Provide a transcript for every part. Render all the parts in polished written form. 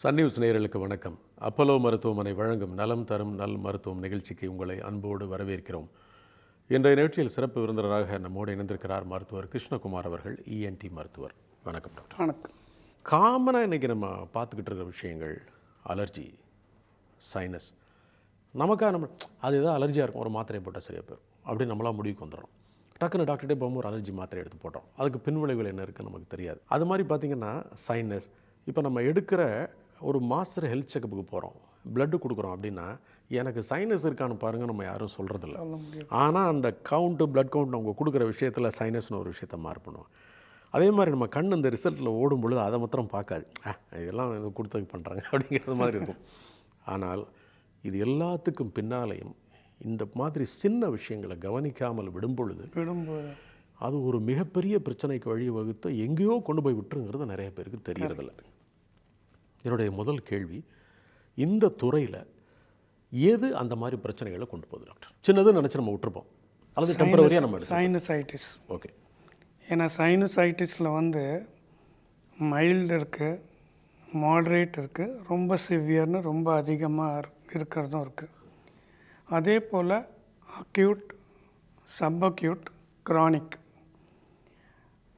Sun news நேயர்களுக்கு வணக்கம். Apollo மருத்துவமனை வழங்கும் நலம் தரும் நல் மருத்துவம் நிகழ்ச்சிக்கு உங்களை அன்போடு வரவேற்கிறோம். இன்றைய நிகழ்ச்சியில் சிறப்பு விருந்தினராக நம்மோடு இணைந்திருக்கிறார் மருத்துவர் கிருஷ்ணகுமார் அவர்கள், இஎன்டி மருத்துவர். வணக்கம் டாக்டர். வணக்கம். காமனாக இன்றைக்கி நம்ம பார்த்துக்கிட்டு இருக்கிற விஷயங்கள் அலர்ஜி, சைனஸ். நம்ம அது ஏதோ அலர்ஜியாக இருக்கும், ஒரு மாத்திரையை போட்டால் சரியாக போயிடும் அப்படின்னு நம்மளாம் முடிவுக்கு வந்துடுறோம். டக்குன்னு டாக்டர்கிட்டே போகும்போது ஒரு அலர்ஜி மாத்திரை எடுத்து போட்டோம், அதுக்கு பின்விளைவுகள் என்ன இருக்குன்னு நமக்கு தெரியாது. அது மாதிரி பார்த்திங்கன்னா சைனஸ். இப்போ நம்ம எடுக்கிற ஒரு மாஸ்டர் ஹெல்த் செக்கப்புக்கு போகிறோம், பிளட்டு கொடுக்குறோம் அப்படின்னா எனக்கு சைனஸ் இருக்கான்னு பாருங்கள் நம்ம யாரும் சொல்கிறதில்ல. ஆனால் அந்த கவுண்ட்டு, பிளட் கவுண்ட் அவங்க கொடுக்குற விஷயத்தில் சைனஸ்னு ஒரு விஷயத்தை மார்க் பண்ணுவோம். அதே மாதிரி நம்ம கண் இந்த ரிசல்ட்டில் ஓடும் பொழுது அதை மாத்திரம் பார்க்காது, இதெல்லாம் கொடுத்தது பண்ணுறாங்க அப்படிங்கிறது மாதிரி இருக்கும். ஆனால் இது எல்லாத்துக்கும் பின்னாலேயும் இந்த மாதிரி சின்ன விஷயங்களை கவனிக்காமல் விடும் பொழுது அது ஒரு மிகப்பெரிய பிரச்சனைக்கு வழி வகுத்து எங்கேயோ கொண்டு போய் விட்டுருங்கிறது நிறைய பேருக்கு தெரியறதில்ல. என்னுடைய முதல் கேள்வி, இந்த துறையில் எது அந்த மாதிரி பிரச்சனைகளை கொண்டு போகுது டாக்டர்? சின்னதுன்னு நினச்சி நம்ம விட்டுருப்போம், அல்லது டெம்பரவரியாக நம்ம சைனசைட்டிஸ். ஓகே. ஏன்னா சைனசைட்டிஸில் மைல்டு இருக்குது, மாட்ரேட் இருக்குது, ரொம்ப சிவியர்னு ரொம்ப அதிகமாக இருக்கிறதும் இருக்குது. அதே போல் அக்யூட், சப்அக்யூட், க்ரானிக்,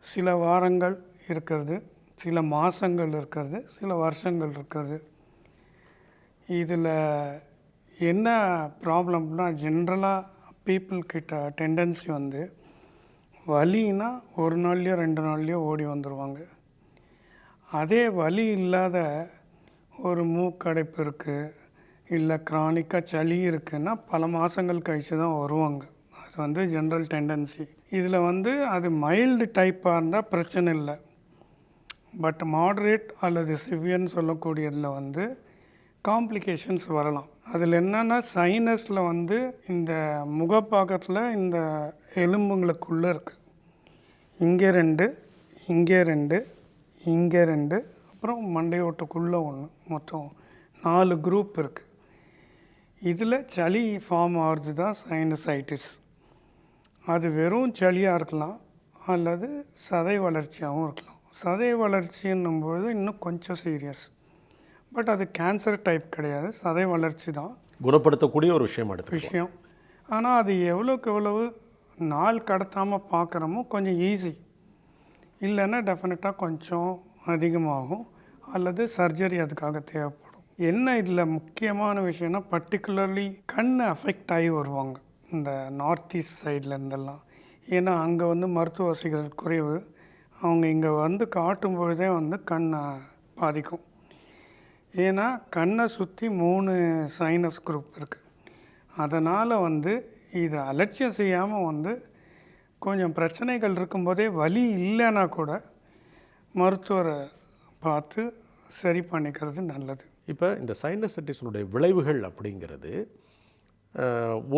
சில வாரங்கள் இருக்கிறது, சில மாதங்கள் இருக்கிறது, சில வருஷங்கள் இருக்கிறது. இதில் என்ன ப்ராப்ளம்னா, ஜென்ரலாக பீப்புள்கிட்ட டெண்டன்சி வலின்னா ஒரு நாள்லையோ 2 நாள்லையோ ஓடி வந்துடுவாங்க. அதே வலி இல்லாத ஒரு மூக்கடைப்பு இருக்குது, இல்லை க்ரானிக்காக சளி இருக்குதுன்னா பல மாதங்கள் கழித்து தான் வருவாங்க. அது ஜென்ரல் டெண்டன்சி. இதில் அது மைல்டு டைப்பாக இருந்தால் பிரச்சனை இல்லை. பட் மாட்ரேட் அல்லது சிவியர்னு சொல்லக்கூடியதில் காம்ப்ளிகேஷன்ஸ் வரலாம். அதில் என்னென்னா, சைனஸில் இந்த முகப்பாக்கத்தில் இந்த எலும்புங்களுக்குள்ளே இருக்குது, இங்கே 2, இங்கே 2, இங்கே 2, அப்புறம் மண்டையோட்டுக்குள்ளே 1, மொத்தம் 4 குரூப் இருக்குது. இதில் சளி ஃபார்ம் ஆகிறது தான் சைனசைட்டிஸ். அது வெறும் சளியாக இருக்கலாம், அல்லது சதை வளர்ச்சியாகவும் இருக்கலாம். சதை வளர்ச்சின்னும்போது இன்னும் கொஞ்சம் சீரியஸ். பட் அது கேன்சர் டைப் கிடையாது, சதை வளர்ச்சி தான், குணப்படுத்தக்கூடிய ஒரு விஷயம். ஆனால் அது எவ்வளோக்கு எவ்வளவு நாள் கடத்தாமல் பார்க்குறோமோ கொஞ்சம் ஈஸி. இல்லைன்னா டெஃபினட்டாக கொஞ்சம் அதிகமாகும், அல்லது சர்ஜரி அதுக்காக தேவைப்படும். என்ன இதில் முக்கியமான விஷயம்னா, பர்டிகுலர்லி கண் அஃபெக்ட் ஆகி வருவாங்க இந்த நார்த் ஈஸ்ட் சைடில் இருந்தெல்லாம். ஏன்னா அங்கே மருத்துவ வசதிகள் குறைவு. அவங்க இங்கே காட்டும்பொழுதே கண்ணை பாதிக்கும். ஏன்னா கண்ணை சுற்றி 3 சைனஸ் குரூப் இருக்குது. அதனால் இதை அலட்சியம் செய்யாமல் கொஞ்சம் பிரச்சனைகள் இருக்கும்போதே வலி இல்லைன்னா கூட மருத்துவரை பார்த்து சரி பண்ணிக்கிறது நல்லது. இப்போ இந்த சைனசைட்டிஸினுடைய விளைவுகள் அப்படிங்கிறது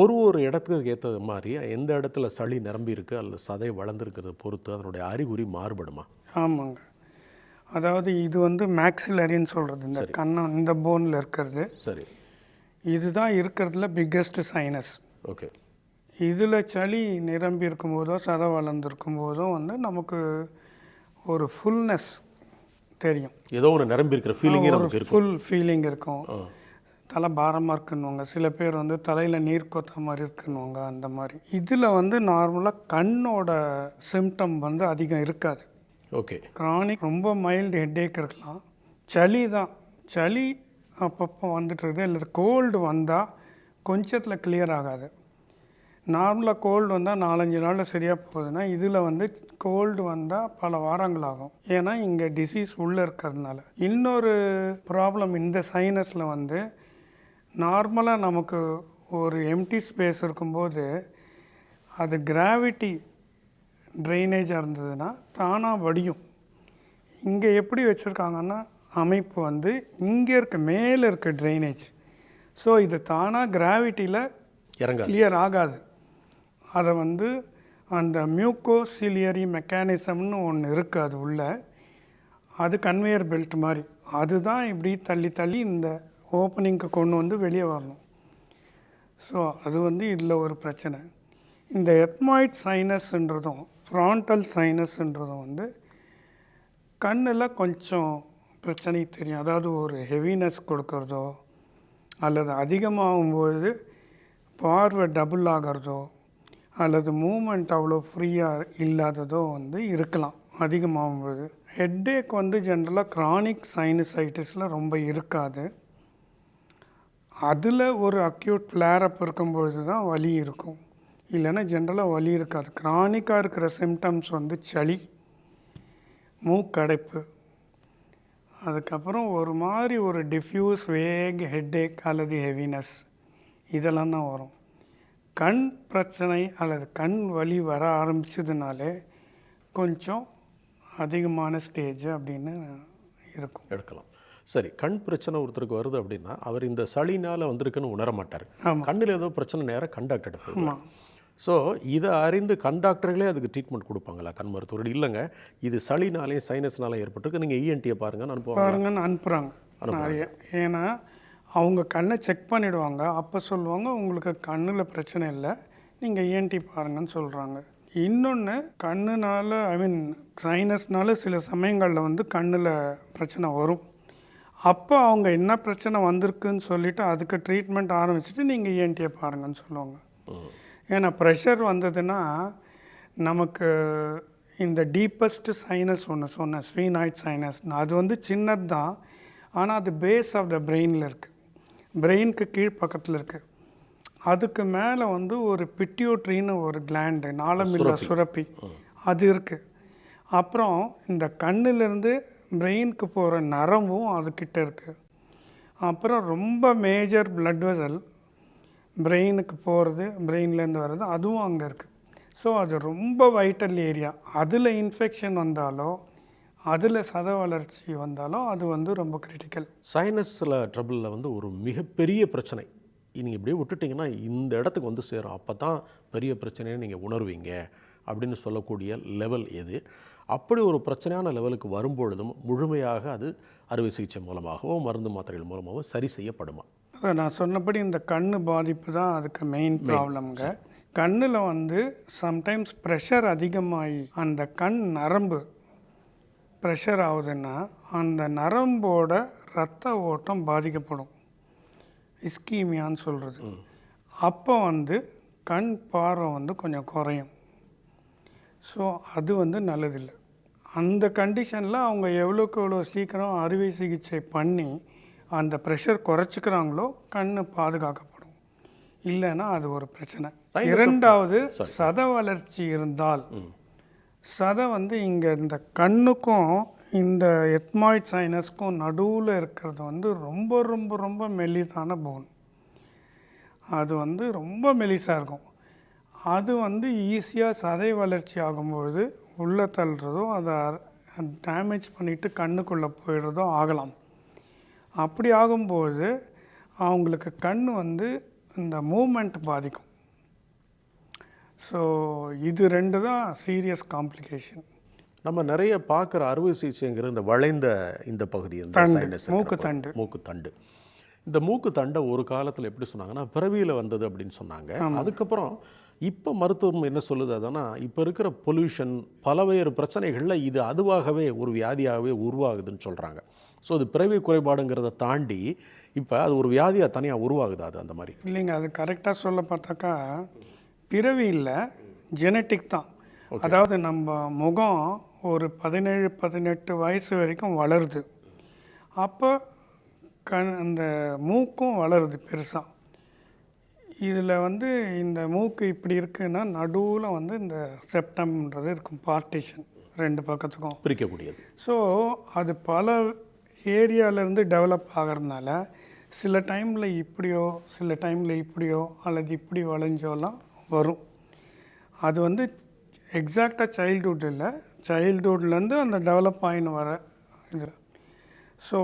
ஒரு இடத்துக்கு ஏற்றது மாதிரி எந்த இடத்துல சளி நிரம்பி இருக்குது அல்லது சதை வளர்ந்துருக்கிறத பொறுத்து அதனுடைய அறிகுறி மாறுபடுமா? ஆமாங்க. அதாவது இது மேக்ஸிலரின்னு சொல்கிறது, இந்த கண்ணம் இந்த போனில் இருக்கிறது. சரி. இதுதான் இருக்கிறதுல பிக்கஸ்ட் சைனஸ். ஓகே. இதில் சளி நிரம்பி இருக்கும்போதோ சதை வளர்ந்துருக்கும் போதோ நமக்கு ஒரு ஃபுல்னஸ் தெரியும், ஏதோ ஒரு நிரம்பி இருக்கிற ஃபீலிங், ஃபுல் ஃபீலிங் இருக்கும். தலை பாரமாக இருக்குன்னுவாங்க, சில பேர் தலையில் நீர் கொத்த மாதிரி இருக்குன்னுவாங்க, அந்த மாதிரி. இதில் நார்மலாக கண்ணோட சிம்டம் அதிகம் இருக்காது. ஓகே. க்ரானிக் ரொம்ப மைல்டு ஹெட்டேக் இருக்கலாம், சளி தான், சளி அப்பப்போ வந்துட்டுருக்குது, இல்லை கோல்டு வந்தால் கொஞ்சத்தில் கிளியர் ஆகாது. நார்மலாக கோல்டு வந்தால் 4-5 நாளில் சரியாக போகுதுன்னா, இதில் கோல்டு வந்தால் பல வாரங்கள் ஆகும். ஏன்னா இங்கே டிசீஸ் உள்ளே இருக்கிறதுனால. இன்னொரு ப்ராப்ளம் இந்த சைனஸில் நார்மலாக நமக்கு ஒரு எம்டி ஸ்பேஸ் இருக்கும்போது அது கிராவிட்டி ட்ரைனேஜாக இருந்ததுன்னா தானாக வடியும். இங்கே எப்படி வச்சுருக்காங்கன்னா, அமைப்பு இங்கே இருக்க மேலே இருக்க ட்ரைனேஜ். ஸோ இது தானாக கிராவிட்டியில் கிளியர் ஆகாது. அதை அந்த மியூக்கோசிலியரி மெக்கானிசம்னு ஒன்று இருக்குது, அது உள்ள, அது கன்வேயர் பெல்ட் மாதிரி, அதுதான் இப்படி தள்ளி தள்ளி இந்த ஓப்பனிங்க்கு கொண்டு வெளியே வரணும். ஸோ அது இதில் ஒரு பிரச்சனை. இந்த எத்மாய்ட் சைனஸ்ன்றதும் ஃப்ரான்டல் சைனஸ்ன்றதும் கண்ணில் கொஞ்சம் பிரச்சனை தெரியும். அதாவது ஒரு ஹெவினஸ் கொடுக்கறதோ அல்லது அதிகமாகும்போது பார்வை டபுள் ஆகிறதோ அல்லது மூமெண்ட் அவ்வளோ ஃப்ரீயாக இல்லாததோ வந்து இருக்கலாம் அதிகமாகும்போது. ஹெட்டேக் வந்து ஜென்ரலாக க்ரானிக் சைனசைட்டிஸில் ரொம்ப இருக்காது. அதில் ஒரு அக்யூட் ஃப்ளேரப் இருக்கும்பொழுது தான் வலி இருக்கும், இல்லைன்னா ஜென்ரலாக வலி இருக்காது. க்ரானிக்காக இருக்கிற சிம்டம்ஸ் வந்து சளி, மூக்கடைப்பு, அதுக்கப்புறம் ஒரு மாதிரி ஒரு டிஃப்யூஸ் வேக் ஹெட்டேக் அல்லது ஹெவினஸ், இதெல்லாம் தான் வரும். கண் பிரச்சனை அல்லது கண் வலி வர ஆரம்பிச்சதுனாலே கொஞ்சம் அதிகமான ஸ்டேஜ் அப்படின்னு இருக்கும், எடுக்கலாம். சரி, கண் பிரச்சனை ஒருத்தருக்கு வருது அப்படின்னா அவர் இந்த சளினால் வந்திருக்குன்னு உணர மாட்டார். கண்ணில் ஏதோ பிரச்சனை நேராக கண் டாக்டர்கிட்ட போயிடுவாங்க. ஸோ இதை அறிந்து கண் டாக்டர்களே அதுக்கு ட்ரீட்மெண்ட் கொடுப்பாங்களா கண் மருத்துவர்கள்? இல்லைங்க, இது சளினாலையும் சைனஸ்னாலையும் ஏற்பட்டிருக்கு, நீங்கள் இஎன்டியை பாருங்கன்னு அனுப்புகிறாங்க நிறைய. ஏன்னா அவங்க கண்ணை செக் பண்ணிவிடுவாங்க, அப்போ சொல்லுவாங்க உங்களுக்கு கண்ணில் பிரச்சனை இல்லை, நீங்கள் இஎன்டி பாருங்கன்னு சொல்கிறாங்க. இன்னொன்று, கண்ணுனால் சைனஸ்னால சில சமயங்களில் வந்து கண்ணில் பிரச்சனை வரும். அப்போ அவங்க என்ன பிரச்சனை வந்திருக்குன்னு சொல்லிவிட்டு அதுக்கு ட்ரீட்மெண்ட் ஆரம்பிச்சுட்டு நீங்கள் இஎன்டியை பாருங்கன்னு சொல்லுவாங்க. ஏன்னா ப்ரெஷர் வந்ததுன்னா நமக்கு இந்த டீப்பஸ்ட் சைனஸ் ஒன்று சொன்னேன், ஸ்பீனாய்ட் சைனஸ், அது வந்து சின்னது தான், ஆனால் அது பேஸ் ஆஃப் த பிரெயினில் இருக்குது, பிரெயினுக்கு கீழ்ப்பக்கத்தில் இருக்குது. அதுக்கு மேலே வந்து ஒரு பிட்யூட்ரின்னு ஒரு கிளாண்டு, நாளமில்லா சுரப்பி, அது இருக்குது. அப்புறம் இந்த கண்ணிலேருந்து பிரெயினுக்கு போகிற நரம்பும் அதுக்கிட்ட இருக்குது. அப்புறம் ரொம்ப மேஜர் பிளட் வெசல் பிரெயினுக்கு போகிறது, பிரெயின்லேருந்து வர்றது, அதுவும் அங்கே இருக்குது. ஸோ அது ரொம்ப வைட்டல் ஏரியா. அதில் இன்ஃபெக்ஷன் வந்தாலோ அதில் சத வளர்ச்சி வந்தாலோ அது வந்து ரொம்ப கிரிட்டிக்கல். சைனஸில் ட்ரபிளில் வந்து ஒரு மிகப்பெரிய பிரச்சனை, நீங்கள் இப்படியே விட்டுட்டிங்கன்னா இந்த இடத்துக்கு வந்து சேரும், அப்போ தான் பெரிய பிரச்சனையை நீங்கள் உணர்வீங்க அப்படின்னு சொல்லக்கூடிய லெவல் எது? அப்படி ஒரு பிரச்சனையான லெவலுக்கு வரும்பொழுதும் முழுமையாக அது அறுவை சிகிச்சை மூலமாகவோ மருந்து மாத்திரைகள் மூலமாகவோ சரி செய்யப்படுமா? நான் சொன்னபடி இந்த கண் பாதிப்பு தான் அதுக்கு மெயின் ப்ராப்ளம்ங்க. கண்ணில் வந்து சம்டைம்ஸ் ப்ரெஷர் அதிகமாகி அந்த கண் நரம்பு ப்ரெஷர் ஆகுதுன்னா அந்த நரம்போட இரத்த ஓட்டம் பாதிக்கப்படும், இஸ்கீமியான்னு சொல்கிறது. அப்போ வந்து கண் பார்வை வந்து கொஞ்சம் குறையும். ஸோ அது வந்து நல்லதில்லை. அந்த கண்டிஷனில் அவங்க எவ்வளோக்கு எவ்வளோ சீக்கிரம் அறுவை சிகிச்சை பண்ணி அந்த ப்ரெஷர் குறைச்சிக்கிறாங்களோ கண் பாதுகாக்கப்படும், இல்லைன்னா அது ஒரு பிரச்சனை. இரண்டாவது, சத வளர்ச்சி இருந்தால், சதை வந்து இங்கே இந்த கண்ணுக்கும் இந்த எத்மாய்ட் சைனஸ்க்கும் நடுவில் இருக்கிறது வந்து ரொம்ப ரொம்ப ரொம்ப மெல்லிசான போன், அது வந்து ரொம்ப மெலிசாக இருக்கும். அது வந்து ஈஸியாக சதை வளர்ச்சி ஆகும்பொழுது உள்ளே தள்ளுறதோ அதை டேமேஜ் பண்ணிவிட்டு கண்ணுக்குள்ளே போயிடுறதோ ஆகலாம். அப்படி ஆகும்போது அவங்களுக்கு கண் வந்து இந்த மூமெண்ட் பாதிக்கும். ஸோ இது ரெண்டு தான் சீரியஸ் காம்ப்ளிகேஷன். நம்ம நிறைய பார்க்குற அறுவை சிகிச்சைங்கிற இந்த வளைந்த இந்த பகுதி, மூக்குத்தண்டு, மூக்குத்தண்டு, இந்த மூக்குத்தண்டை ஒரு காலத்தில் எப்படி சொன்னாங்கன்னா பிறவியில் வந்தது அப்படின்னு சொன்னாங்க. அதுக்கப்புறம் இப்போ மருத்துவம் என்ன சொல்லுது அதுனா, இப்போ இருக்கிற பொல்யூஷன் பலவேறு பிரச்சனைகளில் இது அதுவாகவே ஒரு வியாதியாகவே உருவாகுதுன்னு சொல்கிறாங்க. ஸோ அது பிறவி குறைபாடுங்கிறத தாண்டி இப்போ அது ஒரு வியாதியாக தனியாக உருவாகுது. அது அந்த மாதிரி இல்லைங்க, அது கரெக்டாக சொல்ல பார்த்தாக்கா பிறவி இல்லை, ஜெனட்டிக் தான். அதாவது நம்ம முகம் ஒரு 17-18 வயசு வரைக்கும் வளருது, அப்போ அந்த மூக்கும் வளருது பெருசாக. இதில் வந்து இந்த மூக்கு இப்படி இருக்குன்னா நடுவில் வந்து இந்த செப்டம்ன்றது இருக்கும், பார்ட்டிஷன் ரெண்டு பக்கத்துக்கும் பிரிக்கக்கூடியது. ஸோ அது பல ஏரியாவிலேருந்து டெவலப் ஆகிறதுனால சில டைமில் இப்படியோ சில டைமில் இப்படியோ அல்லது இப்படி வளைஞ்சோலாம் வரும். அது வந்து எக்ஸாக்டாக சைல்டுஹுட் இல்லை, சைல்டுஹுட்லேருந்து அந்த டெவலப் ஆகின்னு வர இது. ஸோ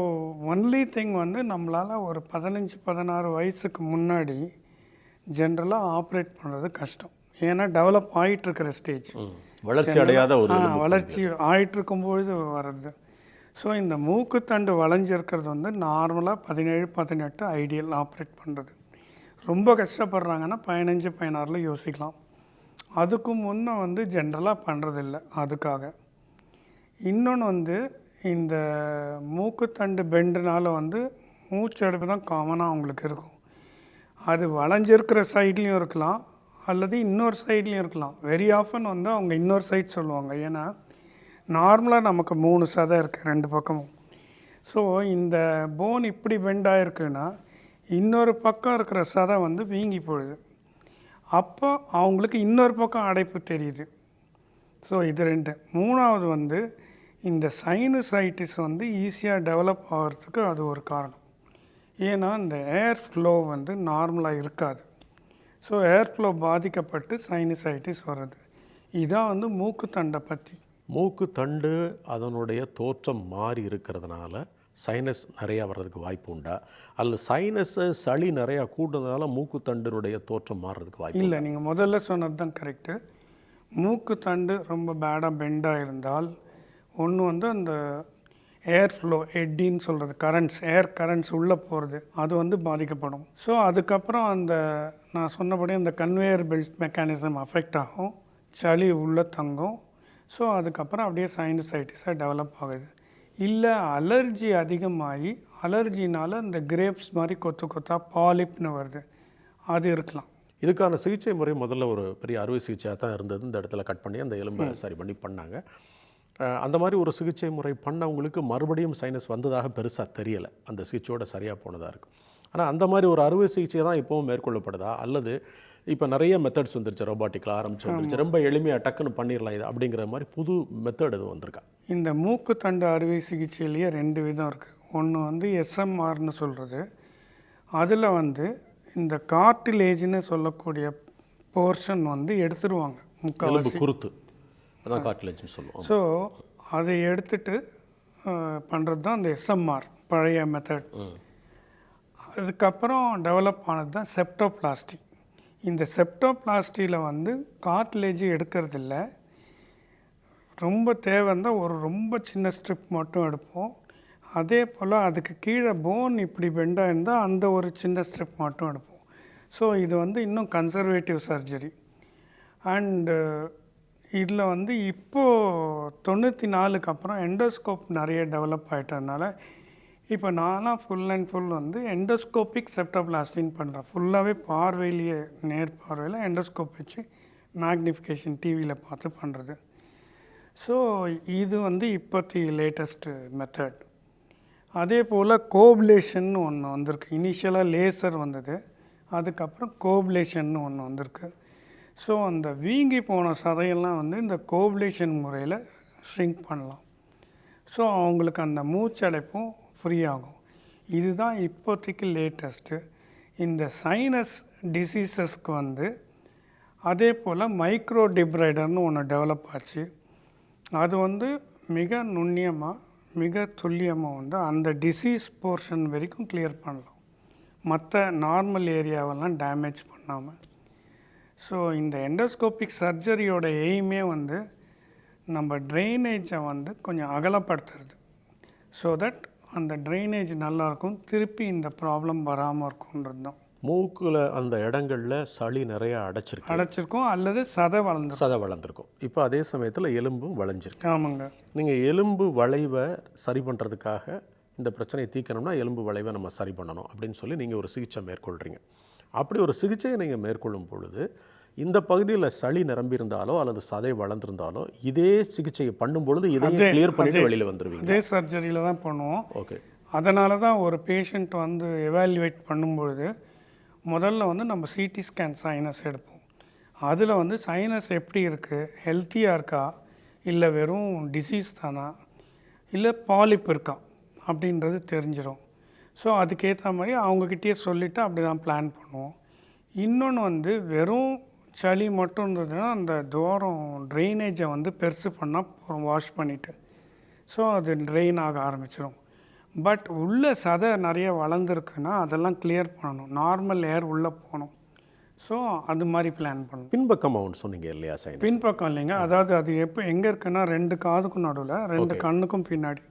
ஒன்லி திங் வந்து நம்மளால் ஒரு 15-16 வயசுக்கு முன்னாடி ஜென்ரலாக ஆப்ரேட் பண்ணுறது கஷ்டம். ஏன்னா டெவலப் ஆகிட்டுருக்கிற ஸ்டேஜ், வளர்ச்சி அடையாத ஒரு வளர்ச்சி ஆகிட்டுருக்கும்பொழுது வர்றது. ஸோ இந்த மூக்குத்தண்டு வளைஞ்சிருக்கிறது வந்து நார்மலாக 17-18 ஐடியல் ஆப்ரேட் பண்ணுறது. ரொம்ப கஷ்டப்படுறாங்கன்னா 15-16 யோசிக்கலாம். அதுக்கு முன்னே வந்து ஜென்ரலாக பண்ணுறதில்ல அதுக்காக. இன்னொன்று வந்து இந்த மூக்குத்தண்டு பெண்டுனால வந்து மூச்சடைப்பு தான் காமனாக அவங்களுக்கு இருக்கும். அது வளைஞ்சிருக்கிற சைட்லேயும் இருக்கலாம் அல்லது இன்னொரு சைட்லேயும் இருக்கலாம். வெரி ஆஃபன் வந்து அவங்க இன்னொரு சைட் சொல்லுவாங்க. ஏன்னா நார்மலாக நமக்கு 3 சதை இருக்குது 2 பக்கமும். ஸோ இந்த போன் இப்படி பெண்ட் ஆகிருக்குன்னா இன்னொரு பக்கம் இருக்கிற சதை வந்து வீங்கி போயிடுது. அப்போ அவங்களுக்கு இன்னொரு பக்கம் அடைப்பு தெரியுது. ஸோ இது 2. 3வது வந்து இந்த சைனசைட்டிஸ் வந்து ஈஸியாக டெவலப் ஆகிறதுக்கு அது ஒரு காரணம். ஏன்னா இந்த ஏர் ஃப்ளோ வந்து நார்மலாக இருக்காது. ஸோ ஏர் ஃப்ளோ பாதிக்கப்பட்டு சைனசைட்டிஸ் வருது. இதான் வந்து மூக்குத்தண்டை பற்றி. மூக்குத்தண்டு அதனுடைய தோற்றம் மாறி இருக்கிறதுனால சைனஸ் நிறையா வர்றதுக்கு வாய்ப்பு உண்டா, அல்லது சைனஸை சளி நிறையா கூடுறதுனால மூக்குத்தண்டினுடைய தோற்றம் மாறுறதுக்கு வாய்ப்பு இல்லை, நீங்கள் முதல்ல சொன்னது தான் கரெக்டு. மூக்குத்தண்டு ரொம்ப பேடாக பெண்டாக இருந்தால் ஒன்று வந்து அந்த ஏர் ஃப்ளோ எட்டின்னு சொல்கிறது, கரண்ட்ஸ், ஏர் கரண்ட்ஸ் உள்ளே போகிறது, அது வந்து பாதிக்கப்படும். ஸோ அதுக்கப்புறம் அந்த நான் சொன்னபடி அந்த கன்வேயர் பெல்ட் மெக்கானிசம் அஃபெக்ட் ஆகும், சளி உள்ளே தங்கும். ஸோ அதுக்கப்புறம் அப்படியே சைனசைட்டிஸாக டெவலப் ஆகுது. இல்லை அலர்ஜி அதிகமாகி அலர்ஜினால் அந்த கிரேப்ஸ் மாதிரி கொத்து கொத்தாக பாலிப்னு வருது, அது இருக்கலாம். இதுக்கான சிகிச்சை முறை முதல்ல ஒரு பெரிய அறுவை சிகிச்சையாக தான் இருந்தது. இந்த இடத்துல கட் பண்ணி அந்த எலும்பை சரி பண்ணி பண்ணாங்க. அந்த மாதிரி ஒரு சிகிச்சை முறை பண்ணவங்களுக்கு மறுபடியும் சைனஸ் வந்ததாக பெருசாக தெரியலை, அந்த சிகிச்சையோட சரியாக போனதாக இருக்குது. ஆனால் அந்த மாதிரி ஒரு அறுவை சிகிச்சை தான் இப்போவும் மேற்கொள்ளப்படுதா, அல்லது இப்போ நிறைய மெத்தட்ஸ் வந்துருச்சு, ரோபாட்டிக்கில் ஆரம்பிச்சு வந்துருச்சு, ரொம்ப எளிமையாக டக்குன்னு பண்ணிடலாம் இது அப்படிங்கிற மாதிரி புது மெத்தட் எதுவும் வந்திருக்கா? இந்த மூக்குத்தண்டு அறுவை சிகிச்சையிலேயே 2 விதம் இருக்குது. ஒன்று வந்து எஸ்எம்ஆர்னு சொல்கிறது, அதில் வந்து இந்த கார்டிலேஜ்னு சொல்லக்கூடிய போர்ஷன் வந்து எடுத்துருவாங்க முக்கால்வாசி, குருத்து, அதான் கார்டிலேஜ்னு சொல்லுவோம். ஸோ அதை எடுத்துட்டு பண்ணுறது தான் அந்த எஸ்எம்ஆர் பழைய மெத்தட். அதுக்கப்புறம் டெவலப் ஆனது தான் செப்டோபிளாஸ்டி. இந்த செப்டோபிளாஸ்டியில் வந்து கார்டிலேஜ் எடுக்கிறதில்ல, ரொம்ப தேவை இருந்தால் ஒரு ரொம்ப சின்ன ஸ்ட்ரிப் மட்டும் எடுப்போம். அதே போல் அதுக்கு கீழே போன் இப்படி பெண்டாக இருந்தால் அந்த ஒரு சின்ன ஸ்ட்ரிப் மட்டும் எடுப்போம். ஸோ இது வந்து இன்னும் கன்சர்வேட்டிவ் சர்ஜரி. அண்டு இதில் வந்து இப்போது 94க்கு அப்புறம் எண்டோஸ்கோப் நிறைய டெவலப் ஆகிட்டதுனால இப்போ நான்லாம் ஃபுல் அண்ட் ஃபுல் வந்து எண்டோஸ்கோபிக் செப்டோபிளாஸ்டின்னு பண்ணுறேன். ஃபுல்லாகவே பார்வையிலேயே நேர் பார்வையில் எண்டோஸ்கோப் வச்சு மேக்னிஃபிகேஷன் டிவியில் பார்த்து பண்ணுறது. ஸோ இது வந்து இப்போத்தி லேட்டஸ்ட்டு மெத்தட். அதே போல் கோப்லேஷன் ஒன்று வந்திருக்கு. இனிஷியலாக லேசர் வந்தது, அதுக்கப்புறம் கோப்லேஷன் ஒன்று வந்திருக்கு. ஸோ அந்த வீங்கி போன சதையெல்லாம் வந்து இந்த கோப்லேஷன் முறையில் ஷ்ரிங்க் பண்ணலாம். ஸோ அவங்களுக்கு அந்த மூச்சடைப்பும் ஃப்ரீ ஆகும். இதுதான் இப்போதைக்கு லேட்டஸ்ட்டு. இந்த சைனஸ் டிசீசஸ்க்கு வந்து அதே போல் மைக்ரோ டிப்ரைடர்னு ஒன்று டெவலப் ஆச்சு. அது வந்து மிக நுண்ணியமாக மிக துல்லியமாக வந்து அந்த டிசீஸ் போர்ஷன் வரைக்கும் கிளியர் பண்ணலாம், மற்ற நார்மல் ஏரியாவெல்லாம் டேமேஜ் பண்ணாமல். ஸோ இந்த எண்டோஸ்கோபிக் சர்ஜரியோட எய்மே வந்து நம்ம ட்ரைனேஜை வந்து கொஞ்சம் அகலப்படுத்துறது. ஸோ தட் அந்த ட்ரைனேஜ் நல்லாயிருக்கும், திருப்பி இந்த ப்ராப்ளம் வராமல் இருக்கும்ன்றது தான். மூக்கில் அந்த இடங்களில் சளி நிறையா அடைச்சிருக்கும் அல்லது சதை வளர்ந்துருக்கும். இப்போ அதே சமயத்தில் எலும்பும் வளைஞ்சிருக்கு. ஆமாங்க. நீங்கள் எலும்பு வளைவை சரி பண்ணுறதுக்காக இந்த பிரச்சனையை தீர்க்கணும்னா எலும்பு வளைவை நம்ம சரி பண்ணணும் அப்படின்னு சொல்லி நீங்கள் ஒரு சிகிச்சை மேற்கொள்கிறீங்க. அப்படி ஒரு சிகிச்சையை நீங்கள் மேற்கொள்ளும் பொழுது இந்த பகுதியில் சளி நிரம்பியிருந்தாலோ அல்லது சதை வளர்ந்துருந்தாலோ இதே சிகிச்சையை பண்ணும்பொழுது இதையும் கிளியர் பண்ணிட்டு வெளியில் வந்துடுவீங்க. இதே சர்ஜரியில் தான் பண்ணுவோம். ஓகே. அதனால தான் ஒரு பேஷண்ட் வந்து எவாலுவேட் பண்ணும்பொழுது முதல்ல வந்து நம்ம சிடி ஸ்கேன் சைனஸ் எடுப்போம். அதில் வந்து சைனஸ் எப்படி இருக்குது, ஹெல்த்தியாக இருக்கா, இல்லை வெறும் டிசீஸ் தானா, இல்லை பாலிப் இருக்கா அப்படின்றது தெரிஞ்சிடும். ஸோ அதுக்கேற்ற மாதிரி அவங்கக்கிட்டே சொல்லிவிட்டு அப்படி தான் பிளான் பண்ணுவோம். இன்னொன்று வந்து வெறும் சளி மட்டும் இருந்ததுன்னா அந்த தூரம் ட்ரைனேஜை வந்து பெருசு பண்ணால் வாஷ் பண்ணிவிட்டு ஸோ அது ட்ரெயின் ஆக ஆரம்பிச்சிடும். பட் உள்ளே சதை நிறைய வளர்ந்துருக்குன்னா அதெல்லாம் கிளியர் பண்ணணும், நார்மல் ஏர் உள்ளே போகணும். ஸோ அது மாதிரி பிளான் பண்ணணும். பின்பக்கமாக ஒன்று சொன்னீங்க இல்லையா சைனஸ்? பின்பக்கம் இல்லைங்க, அதாவது அது எப்போ எங்கே இருக்குன்னா 2 காதுக்கும் நடுவில், 2 கண்ணுக்கும் பின்னாடி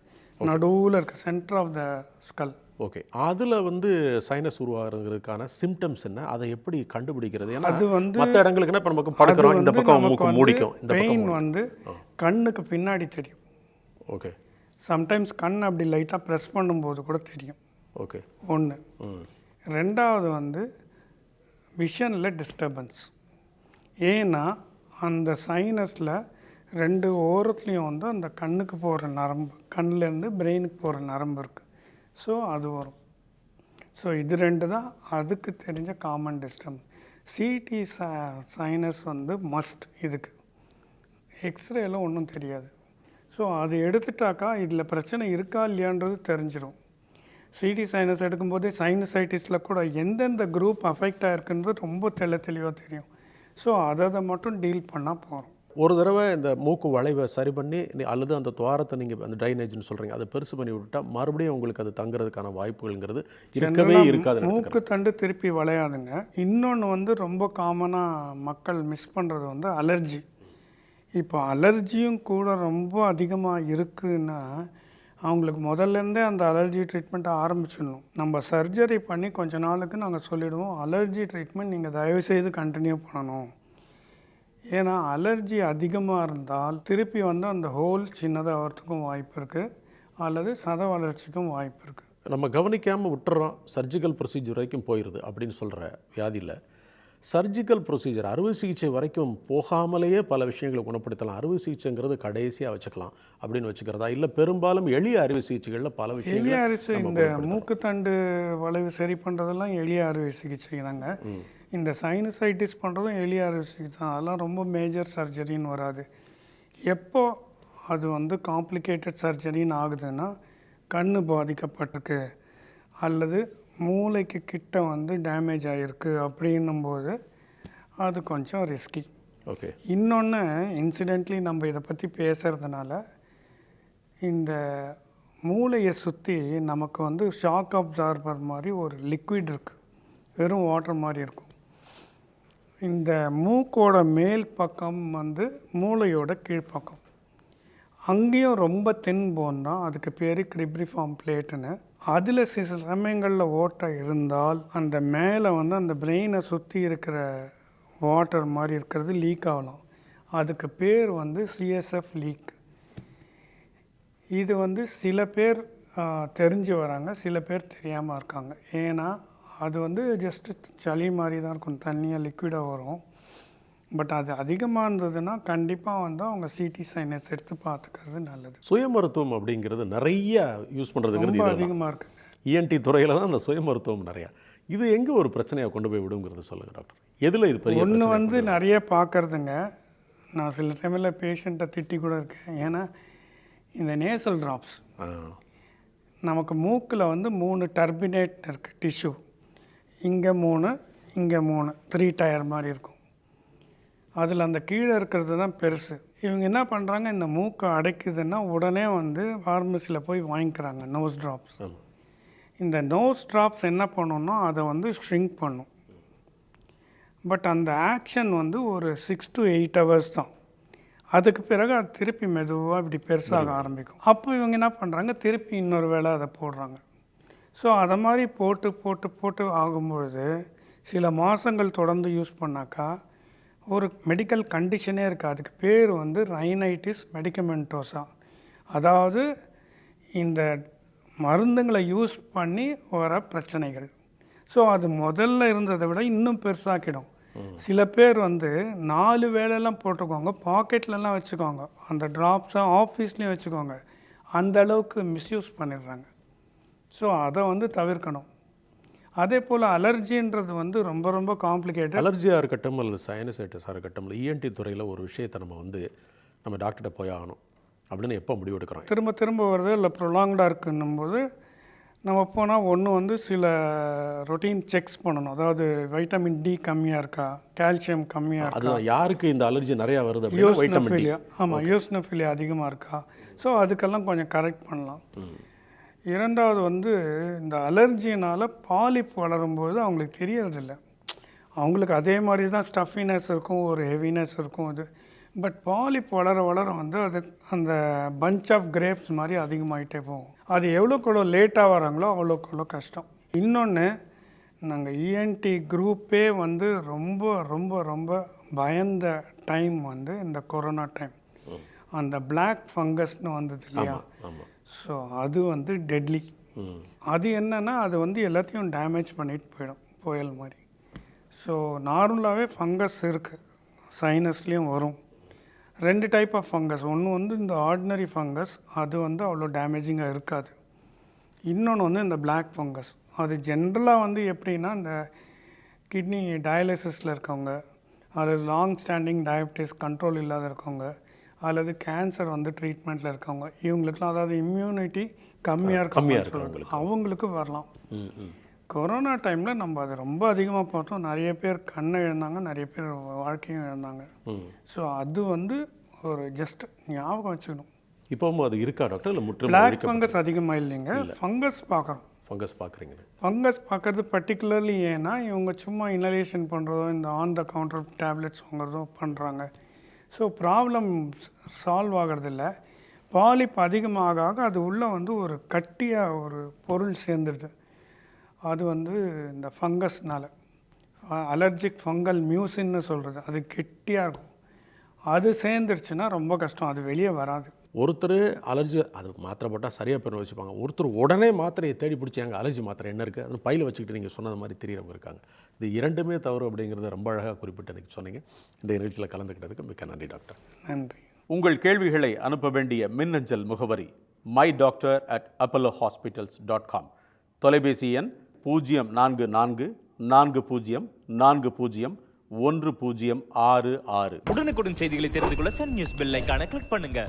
நடுவில் இருக்குது, centre of the skull. Okay. அதில் வந்து சைனஸ் உருவாகிறதுக்கான சிம்டம்ஸ் என்ன, அதை எப்படி கண்டுபிடிக்கிறது? ஏன்னா அது வந்து மற்ற இடங்களுக்குன்னா இப்போ நமக்கு படுக்கிறோம், இந்த பக்கம் மூக்கு மூடிக்கும், இந்த பெயின் வந்து கண்ணுக்கு பின்னாடி தெரியும். ஓகே. சம்டைம்ஸ் கண் அப்படி லைட்டாக ப்ரெஸ் பண்ணும்போது கூட தெரியும். ஓகே. ஒன்று. ரெண்டாவது வந்து விஷனில் டிஸ்டர்பன்ஸ். ஏன்னா அந்த சைனஸில் 2 ஓரத்துலேயும் வந்து அந்த கண்ணுக்கு போகிற நரம்பு, கண்ணிலேருந்து பிரெயினுக்கு போகிற நரம்பு இருக்குது. ஸோ அது வரும். ஸோ இது 2 தான் அதுக்கு தெரிஞ்ச காமன் டிஸ்டர்பன்ஸ். சிடி சைனஸ் வந்து மஸ்ட் இதுக்கு. எக்ஸ்ரேல ஒன்றும் தெரியாது. ஸோ அது எடுத்துட்டாக்கா இதில் பிரச்சனை இருக்கா இல்லையான்றது தெரிஞ்சிடும். சிடி சைனஸ் எடுக்கும்போதே சைனசைட்டிஸில் கூட எந்தெந்த குரூப் அஃபெக்ட் ஆகிருக்குன்றது ரொம்ப தெளிவாக தெரியும். ஸோ அதை மட்டும் டீல் பண்ணால் போகிறோம். ஒரு தடவை இந்த மூக்கு வளைவை சரி பண்ணி அல்லது அந்த துவாரத்தை நீங்கள் அந்த ட்ரைனேஜ்னு சொல்கிறீங்க அதை பெருசு பண்ணி விட்டுட்டா மறுபடியும் உங்களுக்கு அது தங்குறதுக்கான வாய்ப்புகள்ங்கிறது இருக்கவே இருக்காது. மூக்கு தண்டு திருப்பி வளையாதுங்க. இன்னொன்று வந்து ரொம்ப காமனாக மக்கள் மிஸ் பண்ணுறது வந்து அலர்ஜி. இப்போ அலர்ஜியும் கூட ரொம்ப அதிகமாக இருக்குன்னா அவங்களுக்கு முதல்லேருந்தே அந்த அலர்ஜி ட்ரீட்மெண்ட்டை ஆரம்பிச்சிடணும். நம்ம சர்ஜரி பண்ணி கொஞ்ச நாளுக்கு நாங்கள் சொல்லிவிடுவோம், அலர்ஜி ட்ரீட்மெண்ட் நீங்கள் தயவுசெய்து கண்டினியூ பண்ணணும். ஏன்னா அலர்ஜி அதிகமாக இருந்தால் திருப்பி வந்து அந்த ஹோல் சின்னதாகிறதுக்கும் வாய்ப்பு இருக்குது, அல்லது சத வளர்ச்சிக்கும் வாய்ப்பு இருக்குது. நம்ம கவனிக்காமல் விட்டுறோம், சர்ஜிக்கல் ப்ரொசீஜர் வரைக்கும் போயிடுது அப்படின்னு சொல்கிற வியாதியில் சர்ஜிக்கல் ப்ரொசீஜர் அறுவை சிகிச்சை வரைக்கும் போகாமலேயே பல விஷயங்களை குணப்படுத்தலாம். அறுவை சிகிச்சைங்கிறது கடைசியாக வச்சுக்கலாம் அப்படின்னு வச்சுக்கிறதா, இல்லை பெரும்பாலும் எளிய அறுவை சிகிச்சைகளில் பல விஷயம் எளிய அறுவை, இந்த மூக்குத்தண்டு வளைவு சரி பண்ணுறதெல்லாம் எளிய அறுவை சிகிச்சை தாங்க. இந்த சைனசைட்டிஸ் பண்ணுறதும் எளிய அறுவை சிகிச்சை தான். அதெல்லாம் ரொம்ப மேஜர் சர்ஜரின்னு வராது. எப்போ அது வந்து காம்ப்ளிகேட்டட் சர்ஜரின்னு ஆகுதுன்னா கண் பாதிக்கப்பட்டிருக்கு அல்லது மூளைக்கு கிட்ட வந்து டேமேஜ் ஆகிருக்கு அப்படின்னும்போது அது கொஞ்சம் ரிஸ்கி. ஓகே. இன்னொன்று இன்சிடென்ட்லி நம்ம இதை பற்றி பேசுகிறதுனால இந்த மூளையை சுற்றி நமக்கு வந்து ஷாக் அப்சார்பர் மாதிரி ஒரு லிக்விட் இருக்குது, வெறும் வாட்டர் மாதிரி இருக்கும். இந்த மூக்கோட மேல் பக்கம் வந்து மூளையோட கீழ்ப்பக்கம், அங்கேயும் ரொம்ப தென் போன் தான், அதுக்கு பேர் கிரிப்ரிஃபார்ம் பிளேட்டுன்னு. அதில் சில சமயங்களில் ஓட்டை இருந்தால் அந்த மேலே வந்து அந்த பிரெயினை சுற்றி இருக்கிற வாட்டர் மாதிரி இருக்கிறது லீக் ஆகலாம். அதுக்கு பேர் வந்து சிஎஸ்எஃப் லீக். இது வந்து சில பேர் தெரிஞ்சு வராங்க, சில பேர் தெரியாமல் இருக்காங்க. ஏன்னா அது வந்து ஜஸ்ட்டு சளி மாதிரி தான் இருக்கும், தண்ணியாக லிக்விடாக வரும். பட் அது அதிகமாக இருந்ததுன்னா கண்டிப்பாக வந்து அவங்க சிடி சைனஸ் எடுத்து பார்த்துக்கிறது நல்லது. சுய மருத்துவம் அப்படிங்கிறது நிறைய யூஸ் பண்ணுறதுங்கிறது ரொம்ப அதிகமாக இருக்குது. இஎன்டி துறையில் தான் அந்த சுய மருத்துவம் நிறையா. இது எங்கே ஒரு பிரச்சனையாக கொண்டு போய் விடுங்கிறது சொல்லுங்கள் டாக்டர். எதில் இது பெரிய ஒன்று வந்து நிறைய பார்க்குறதுங்க. நான் சில டைமில் பேஷண்ட்டை திட்டி கூட இருக்கேன். ஏன்னா இந்த நேசல் ட்ராப்ஸ் நமக்கு மூக்கில் வந்து 3 டர்பினேட் இருக்குது டிஷ்யூ. இங்கே 3, இங்கே 3, 3 டயர் மாதிரி இருக்கும். அதில் அந்த கீழே இருக்கிறது தான் பெருசு. இவங்க என்ன பண்ணுறாங்க, இந்த மூக்கை அடைக்குதுன்னா உடனே வந்து ஃபார்மசியில் போய் வாங்கிக்கிறாங்க நோஸ் ட்ராப்ஸ். இந்த நோஸ் ட்ராப்ஸ் என்ன பண்ணணும்னா அதை வந்து ஷ்ரிங்க் பண்ணும். பட் அந்த ஆக்ஷன் வந்து ஒரு 6 to 8 hours தான். அதுக்கு பிறகு அது திருப்பி மெதுவாக இப்படி பெருசாக ஆரம்பிக்கும். அப்போ இவங்க என்ன பண்ணுறாங்க, திருப்பி இன்னொரு வேளை அதை போடுறாங்க. ஸோ அதை மாதிரி போட்டு போட்டு போட்டு ஆகும்பொழுது சில மாதங்கள் தொடர்ந்து யூஸ் பண்ணாக்கா ஒரு மெடிக்கல் கண்டிஷனே இருக்குது. அதுக்கு பேர் வந்து ரைனைட்டிஸ் மெடிக்கமெண்டோசா. அதாவது இந்த மருந்துங்களை யூஸ் பண்ணி வர பிரச்சனைகள். ஸோ அது முதல்ல இருந்ததை விட இன்னும் பெருசாக்கிடும். சில பேர் வந்து 4 வேளைலாம் போட்டுக்கோங்க, பாக்கெட்லலாம் வச்சுக்கோங்க, அந்த ட்ராப்ஸை ஆஃபீஸ்லேயும் வச்சுக்கோங்க. அந்த அளவுக்கு மிஸ்யூஸ் பண்ணிடுறாங்க. ஸோ அதை வந்து தவிர்க்கணும். அதே போல் அலர்ஜின்றது வந்து ரொம்ப ரொம்ப காம்ப்ளிகேட்டட். அலர்ஜியாக இருக்கட்டும் அல்லது சைனசைட்டிஸாக இருக்கட்டும், இல்லை இஎன்டி துறையில் ஒரு விஷயத்தை நம்ம டாக்டர்கிட்ட போய் ஆகணும் அப்படின்னு எப்போ முடிவெடுக்கிறோம்? திரும்ப திரும்ப வருது இல்லை ப்ரொலாங்டாக இருக்குன்னும்போது நம்ம போனால் ஒன்று வந்து சில ரொட்டீன் செக்ஸ் பண்ணணும். அதாவது வைட்டமின் டி கம்மியாக இருக்கா, கால்சியம் கம்மியாக இருக்கா, அது யாருக்கு இந்த அலர்ஜி நிறையா வருது, யோஸ்னோஃபிலியா. ஆமாம், யோஸ்னோஃபிலியா அதிகமாக இருக்கா. ஸோ அதுக்கெல்லாம் கொஞ்சம் கரெக்ட் பண்ணலாம். இரண்டாவது வந்து இந்த அலர்ஜினால் பாலிப் வளரும்போது அவங்களுக்கு தெரியறதில்ல. அவங்களுக்கு அதே மாதிரி தான் ஸ்டஃபினஸ் இருக்கும், ஒரு ஹெவினஸ் இருக்கும். அது பட் பாலிப் வளர வளர வந்து அது அந்த பஞ்ச் ஆஃப் கிரேப்ஸ் மாதிரி அதிகமாகிட்டே போகும். அது எவ்வளோக்கு லேட்டாக வராங்களோ அவ்வளோக்கு கஷ்டம். இன்னொன்று, நாங்கள் இஎன்டி குரூப்பே வந்து ரொம்ப ரொம்ப ரொம்ப பயந்த டைம் வந்து இந்த கொரோனா டைம். அந்த பிளாக் ஃபங்கஸ்னு வந்தது இல்லையா, ஸோ அது வந்து டெட்லி. அது என்னென்னா அது வந்து எல்லாத்தையும் டேமேஜ் பண்ணிட்டு போயிடும், புயல் மாதிரி. ஸோ நார்மலாகவே ஃபங்கஸ் இருக்குது, சைனஸ்லேயும் வரும். 2 டைப் ஆஃப் ஃபங்கஸ். ஒன்று வந்து இந்த ஆர்டினரி ஃபங்கஸ், அது வந்து அவ்வளோ டேமேஜிங்காக இருக்காது. இன்னொன்று வந்து இந்த பிளாக் ஃபங்கஸ். அது ஜென்ரலாக வந்து எப்படின்னா இந்த கிட்னி டயாலிசிஸில் இருக்கவங்க, அல்லது லாங் ஸ்டாண்டிங் டயபிட்டிஸ் கண்ட்ரோல் இல்லாத இருக்கவங்க, அல்லது கேன்சர் வந்து ட்ரீட்மெண்ட்டில் இருக்கவங்க, இவங்களுக்குலாம் அதாவது இம்யூனிட்டி கம்மியாக இருக்கவங்க அவங்களுக்கு வரலாம். கொரோனா டைமில் நம்ம அதை ரொம்ப அதிகமாக பார்த்தோம். நிறைய பேர் கண்ணை இழந்தாங்க, நிறைய பேர் வாழ்க்கையும் இழந்தாங்க. ஸோ அது வந்து ஒரு ஜஸ்ட் ஞாபகம் வச்சுக்கணும். இப்போவும் அது இருக்கா டாக்டர்? இல்லை முற்றிலும் பிளாக் ஃபங்கஸ் அதிகமாக இல்லைங்க, ஃபங்கஸ் பார்க்குறோம். ஃபங்கஸ் பார்க்குறீங்க? ஃபங்கஸ் பார்க்குறது பர்டிகுலர்லி ஏன்னா இவங்க சும்மா இன்ஹலேஷன் பண்ணுறதோ இந்த ஆன் த கவுண்டர் டேப்லெட்ஸ் வாங்குறதோ பண்ணுறாங்க. ஸோ ப்ராப்ளம் சால்வ் ஆகிறதில்ல. பாலிப் அதிகமாக ஆக அது உள்ளே வந்து ஒரு கட்டியாக ஒரு பொருள் சேர்ந்துடுது. அது வந்து இந்த ஃபங்கஸ்னால் அலர்ஜிக் ஃபங்கல் மியூசின்னு சொல்கிறது, அது கெட்டியாக இருக்கும். அது சேர்ந்துருச்சுன்னா ரொம்ப கஷ்டம், அது வெளியே வராது. ஒருத்தர் அலர்ஜி அது மாத்திரை போட்டால் சரியாக போயிடும் வச்சுப்பாங்க. ஒருத்தர் உடனே மாத்திரையை தேடி பிடிச்சி அங்கே அலர்ஜி மாத்திரை என்ன இருக்குது அது பையில் வச்சுக்கிட்டு நீங்கள் சொன்னது மாதிரி தெரியறவங்க இருக்காங்க. இது இரண்டுமே தவறு அப்படிங்கிறத ரொம்ப அழகாக குறிப்பிட்டு எனக்கு சொன்னீங்க. இந்த நிகழ்ச்சியில் கலந்துக்கிட்டதுக்கு மிக்க நன்றி டாக்டர். நன்றி. உங்கள் கேள்விகளை அனுப்ப வேண்டிய மின்னஞ்சல் முகவரி mydoctor@apollohospitals.com. தொலைபேசி எண் 0444040166. உடனுக்குடன் செய்திகளை தெரிந்து கொள்ள சன் நியூஸ் பெல் ஐகானை கிளிக் பண்ணுங்க.